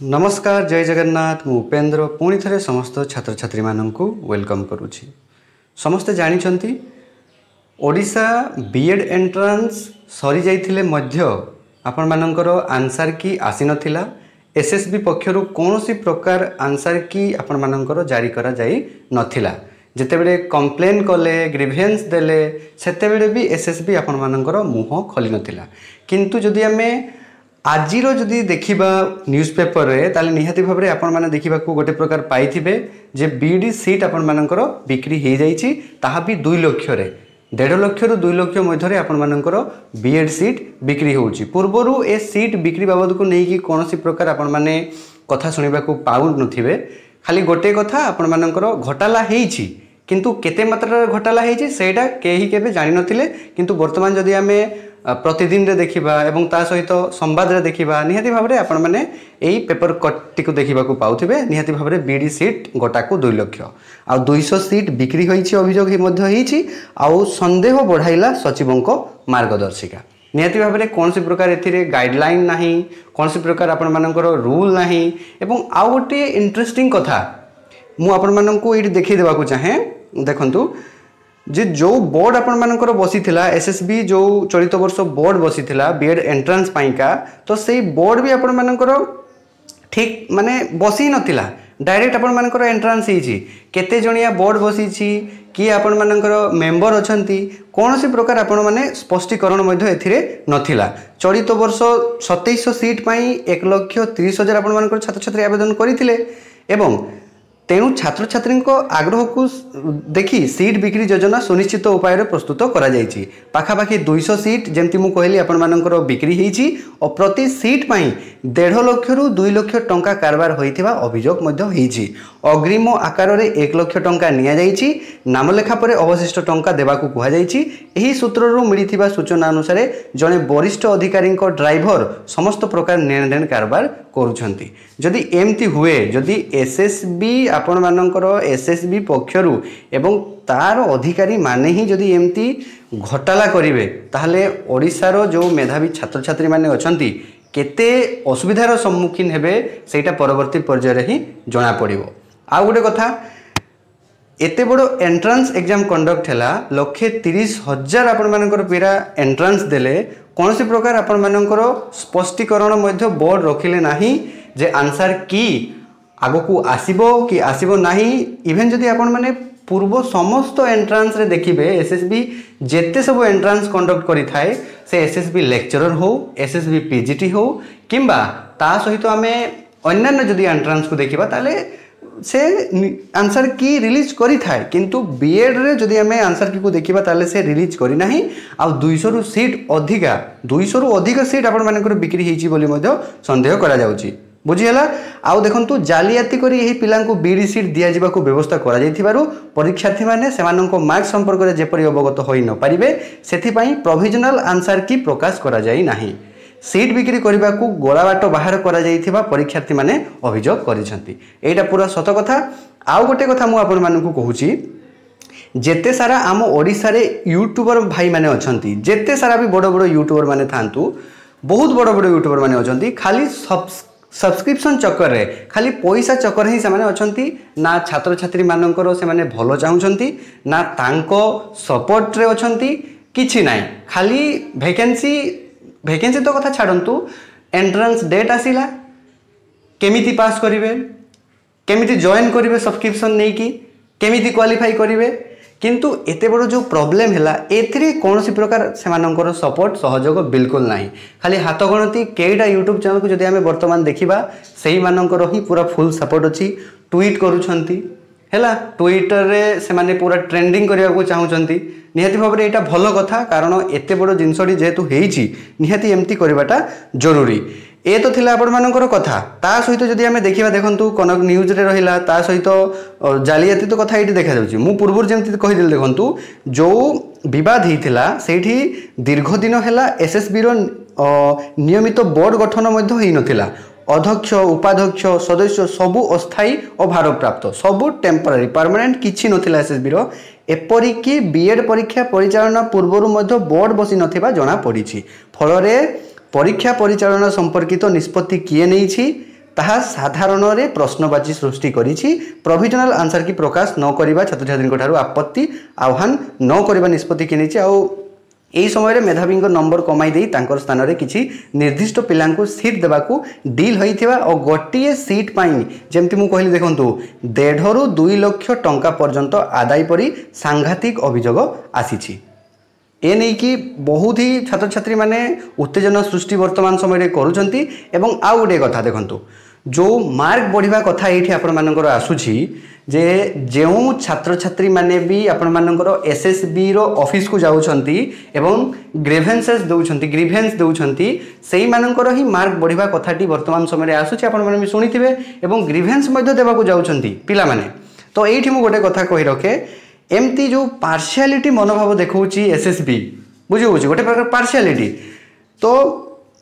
नमस्कार जय जगन्नाथ मु उपेन्द्र पुणी थे समस्त छात्र छात्री मानक वेलकम करुछि। समस्ते जानिछंती ओडिशा बीएड एंट्रांस सरी जाइथिले मध्य आपण मानकर आंसर की आसी नथिला। एसएसबी पक्षरु कोनोसी प्रकार आंसर की आपण मानकर जारी करा जाई नथिला। जेतेबेले कंप्लेन कले ग्रीवेंस देले सेतेबेले भी एसएसबी आपण मानकर मुह खोली नथिला। किंतु जदि आमे आजिर जदि देखिबा न्यूज पेपर रे ताले निहाती भाबरे आपण माने देखिबा को गोटे प्रकार पाइथिबे जे बीडी सीट आपण मानकर बिक्री हे जाईची ताहा भी 2 लाख रे 1.5 लाख रु 2 लाख मध्य रे आपण मानकर बीएड सीट बिक्री होउची। पूर्वरु ए सीट बिक्री बाबद को नेकी कोनोसी प्रकार आपण माने कथा सुनिबा को पाउ नथिबे। खाली गोटे कथा आपण मानकर घोटाला हेइची किंतु केते मात्रा घोटाला हेइची सेटा केही केबे जानि नथिले। किंतु वर्तमान जदि आमे प्रतिदिन रे देखिबा एवं ता सहित संवाद रे देखिबा निहाती भाबरे आपण माने एई पेपर कट्टी को देखिबा को पाउथिबे। निहाती भाबरे बीडी सीट गोटा को 2 लाख आ 200 सीट बिक्री होईची अभियोग ही मध्य हेइची आ संदेह बढ़ाइला सचिवंको मार्गदर्शिका। निहाती भाबरे कोनसी प्रकार एथिरे गाइडलाइन नाही कोनसी प्रकार आपण मानकर रूल नाही एवं आ गोटे इंटरेस्टिंग कथा मु आपण माननको एठी देखि देबा को चाहे। देखंतु जे जो बोर्ड आपण मानकर बसी थिला एसएसबी जो चलित वर्ष बोर्ड बसी थिला बीएड एंट्रांस पाइका तो सेही बोर्ड भी आपण मानकर ठीक माने बसी नथिला। डायरेक्ट आपण मानकर एंट्रांस हिची केते जणिया बोर्ड बसीची कि आपण मानकर मेंबर अछंती कोनोसी प्रकार आपण माने स्पष्टीकरण मध्य एथिरे नथिला। चलित वर्ष 2700 सीट पई 1,30,000 आपण मानकर छात्र छात्री आवेदन करिथिले एवं तेणु छात्र छात्री आग्रह को देखी सीट बिक्री योजना सुनिश्चित उपाय प्रस्तुत करा जायछि। पाखापाखि 200 सीट जमती मु कहली आपण मानकर बिक्री हेछि और प्रति सीट पई 1.5 लाख रु 2 लाख टंका कारबार होइथिबा अभियोग मध्य हेछि। अग्रिम आकार रे 1 लाख टंका निया जायछि। नामलेखा परे अवशिष्ट टंका देबा को कुहा जायछि। एही सूत्ररु मिलिथिबा सूचना अनुसार जने वरिष्ठ अधिकारी ड्राइवर समस्त प्रकार लेनदेन कारबार करूछंती। जदि एमती हुए जदि एसएसबी आपण मानकर एसएसबी पक्षरु एवं तार अधिकारी माने ही जदि एमती घोटाला करिवे ताहले ओडिशार जो मेधावी छात्र छात्री माने अछंती केते असुविधार सम्मुखीन हेबे सेटा परवर्ती पर्याय रे ही जणा पड़िबो। आ गोटे कथा एते बड़ो एंट्रांस एग्जाम कंडक्ट हैला 1,30,000 आपण मानकर पीरा एंट्रांस देले कोनोसी प्रकार आपण मानकर स्पष्टीकरण मध्य बोर्ड रखिले नाही जे आंसर की आगो को आसीबो कि आसीबो नाही। इवेन जदि आपण माने पूर्व समस्त एंट्रांस रे देखिबे एसएसबी जेते सब एंट्रांस कंडक्ट करि थाए से एसएसबी लेक्चरर हो एसएसबी पीजीटी हो किंबा ता सहित आमे अन्य जदि एंट्रांस को देखिबा ताले से आंसर की रिलीज करी थाए। किंतु बीएड रे जदि आमे आंसर की को देखिबा ताले से रिलीज करी नाही। आ 200 रु सीट अधिका 200 रु अधिक सीट आपण मानकर बिक्री हेची बोली मध्य संदेह करा जाउची। बुझी हला। आउ देखंतु जालियाती करी एही पिलांको बीडी सीट दिया जिबा को व्यवस्था करा जाइथिबारु परीक्षार्थी माने सेमानंको मार्क संपर्क रे जेपरि अवगत होई न पारिबे सेथि पई प्रोविजनल आंसर की प्रकाश करा जाई नाही। सीट बिक्री करने को गोला बाट बाहर करा जाइथिबा परीक्षार्थी माने अभियोग करिसंती। एटा पूरा सत कथा। आउ गोटे कथा मु आपण मानकु कहूची जेते सारा आम ओडिसा रे यूट्यूबर भाई माने अछंती जेते सारा भी बड़ बड़ यूट्यूबर माने थांतु बहुत बड़ बड़ यूट्यूबर माने अछंती खाली सब्सक्रिप्शन चक्कर रे खाली पैसा चक्कर ही से माने अछंती ना छात्र छात्री मानकर से माने भलो चाहुचंती ना तांको सपोर्ट रे अछंती किछि नाही। खाली वैकेंसी तो कथा छाड़ू एंट्रांस डेट आसीला केमिति पास करिवे केमिति जॉइन करिवे सब्सक्रिप्शन नहीं कि केमिति क्वालिफाई करिवे। किंतु एते बड़ जो प्रॉब्लम हैला एथिरे कोनोसी प्रकार सेमानंकर सपोर्ट सहयोग बिल्कुल नाही। खाली हाथ गणती केईटा यूट्यूब चैनल को जदि आमे वर्तमान देखिबा सेही मानंकर ही पूरा फुल सपोर्ट अछि। ट्वीट करूछंती हैला ट्विटर रे से माने पूरा ट्रेंडिंग करिया को चाहुचंती। निहाती भाबरे एटा भलो कथा कारण एते बड़ जिंसडी जेतु हेइची निहाती एमती करबाटा जरूरी। ए तो थिला आपण मानकर कथा। ता सहित जदि आमे देखिबा देखंतु कनक न्यूज रे रहिला ता सहित जालियाती तो कथा एठी देखा जाउची। मु पूर्व जेमती कहि दिल देखंतु जो विवाद हेइथिला सेठी दीर्घ दिन हैला एसएसबी रो नियमित बोर्ड गठन मध्ये हेइ नथिला। अध्यक्ष उपाध्यक्ष सदस्य सबु अस्थायी और भारप्राप्त सबु टेम्पररी परमानेंट किछि नथिला एसएसबी रो। एपरिकी बीएड परीक्षा परिचालना पूर्वरु मध्ये बोर्ड बसी नथिबा जणा पड़िछि। फल रे परीक्षा परिचालना संपर्कित निष्पत्ति किए नहीं ତାହା ସାଧାରଣରେ ପ୍ରଶ୍ନବାଚୀ ସୃଷ୍ଟି କରିଛି। ପ୍ରୋଭିଜନାଲ ଆନ୍ସର କି ପ୍ରକାଶ ନ କରିବା ଛାତ୍ରଛାତ୍ରୀଙ୍କ ଠାରୁ ଆପତ୍ତି ଆହ୍ୱାନ ନ କରିବା ନିଷ୍ପତ୍ତି କିଣିଛି। ଆଉ ଏହି ସମୟରେ ମେଧାବୀଙ୍କ ନମ୍ବର କମାଇ ଦେଇ ତାଙ୍କର ସ୍ଥାନରେ କିଛି ନିର୍ଦ୍ଦିଷ୍ଟ ପିଲାଙ୍କୁ ସିଟ୍ ଦେବାକୁ ଡିଲ୍ ହୋଇଥିବା ଆଉ ଗୋଟିଏ ସିଟ୍ ପାଇଁ ଯେମିତି ମୁଁ କହିଲି ଦେଖନ୍ତୁ 1.5 ରୁ 2 ଲକ୍ଷ ଟଙ୍କା ପର୍ଯ୍ୟନ୍ତ ଆଦାୟ ପରି ସାଂଘାତିକ ଅଭିଯୋଗ ଆସିଛି। ए नहीं कि बहुत ही छात्र छात्री माने उत्तेजना सृष्टि वर्तमान समय करुँच। आउ गोटे कथा देखु जो मार्क बढ़िया कथा ये आपर आसूची जे जो छात्र छात्री माने भी आपण मानकर एसएसबी रो ऑफिस को जाउछंती एवं ग्रीवेंसेस दउछंती ग्रीवेंस दउछंती सेही मानकर ही मार्क बढ़िया कथाटी वर्तमान समय आसूची आपण माने भी सुनिथिबे एवं ग्रीवेंस मध्ये देबा को जाउछंती पिला माने। तो एठी मु गोटे कथा कहि रखे एमती जो पार्शियालिटी मनोभाव देखौची एसएसबी बुझी होची गोटे प्रकार पार्शियालिटी। तो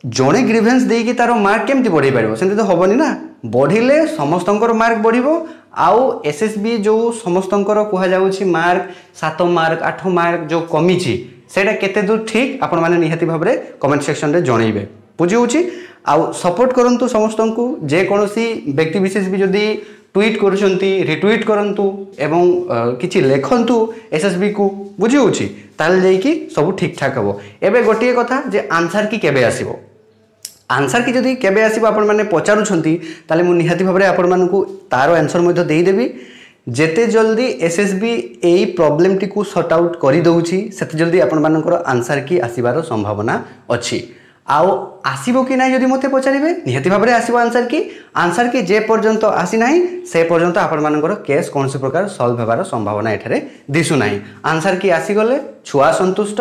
जड़े ग्रीवेंस देकी तार मार्क केमती बढ़े पार से तो हेनी ना बढ़िले समस्तंकर मार्क बढ़िबो। आउ एसएसबी जो समस्तंकर कहुच्छी मार्क 7 मार्क 8 मार्क जो कमी सेटा केते दूर ठीक आपण माने निहाती भाव में कमेंट सेक्शन रे जनइबे बुझी होची। आउ सपोर्ट करंतु समस्त को जे कोनोसी व्यक्ति विशेष भी जदी ट्वीट करुछंती रिट्वीट करंतु एवं किछि लेखंतु एसएसबी को बुझी होची ताल जाईकी सब ठीक ठाक हबो। एबे गोटिए कथा जे आंसर की केबे आसीबो आंसर की जदि केबे आसीबो आपण माने पचारुछंती ताले मु निहाती भाबरे आपण मानकु तारो आंसर मध्ये देई देबी। जेते जल्दी एसएसबी एई प्रॉब्लम टी को सॉर्ट आउट करि दउची सेते जल्दी आपण मानकर आंसर की आसीबार संभावना अछि। आउ आसीबो कि नाही जदि मते पचारिबे निहाती भाबरे आसीबो आंसर की जे पर्यंत आसी नाही से पर्यंत आपण मानकर केस कोनसे प्रकार सॉल्व हेबार संभावना एठारे दिसु नाही। आंसर की आसी गले छुआ संतुष्ट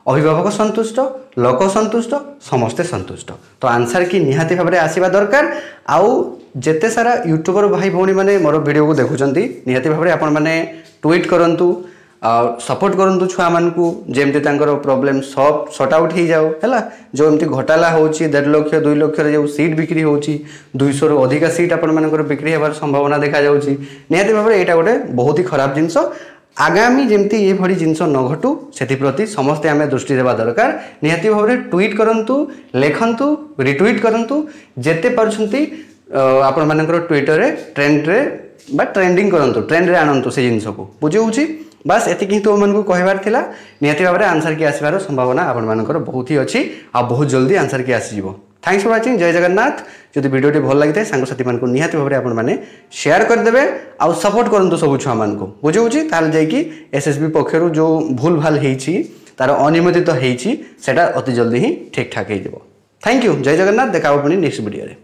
अभिभावक संतुष्ट लोक संतुष्ट समस्ते संतुष्ट। तो आंसर की निहाती भाबरे आसीबा दरकार। आउ जेते सारा यूट्यूबर भाई भौणी माने मोर वीडियो को देखुचंती निहाती भाबरे आपण माने ट्वीट करंतु सपोर्ट करंतु छुआ मानकु जेमते तांकर प्रॉब्लम सब सॉर्ट आउट हो जाओ हैला। जो एमती घोटाला होची 1.5 लक्ष 2 लक्ष रे जो सीट बिक्री होची 200 रो अधिक सीट आपण मानकर बिक्री हेबार संभावना देखा जाउची। निहाती भाबरे एटा गोटे बहुत ही खराब जिंस। आगामी जेमती ये भड़ी जिंस न घटू सेति प्रति समस्ते आमे दृष्टि देबा दरकार। निहाती भाबरे ट्वीट करंतु लेखंतु रिट्वीट करंतु जेते पारछंती आपण मानकर ट्विटर रे ट्रेंड रे बा ट्रेंडिंग करंतु ट्रेंड रे आनंतु से जिंस को बुझी होची। बस एतिकी तो मन को कहबार थिला। निहाती भाबरे आंसर की आसीबार संभावना आपण मानकर बहुत ही अछि आ बहुत जल्दी आंसर की आसी जिवो। Thanks for watching. जय जगन्नाथ। जदि वीडियो भल लगी सांग साथी मान को निहाती भाबरे आपण माने शेयर कर देबे आ सपोर्ट करंतु सब छुआ मान को बुझी होची ताल जाईकी एसएसबी पक्षरु जो भूल भाल हेछि तार अनियमित हेछि सेटा अति जल्दी ही ठीक ठाक हे जिवो। Thank you. जय जगन्नाथ। देखाबो पुनी नेक्स्ट वीडियो रे।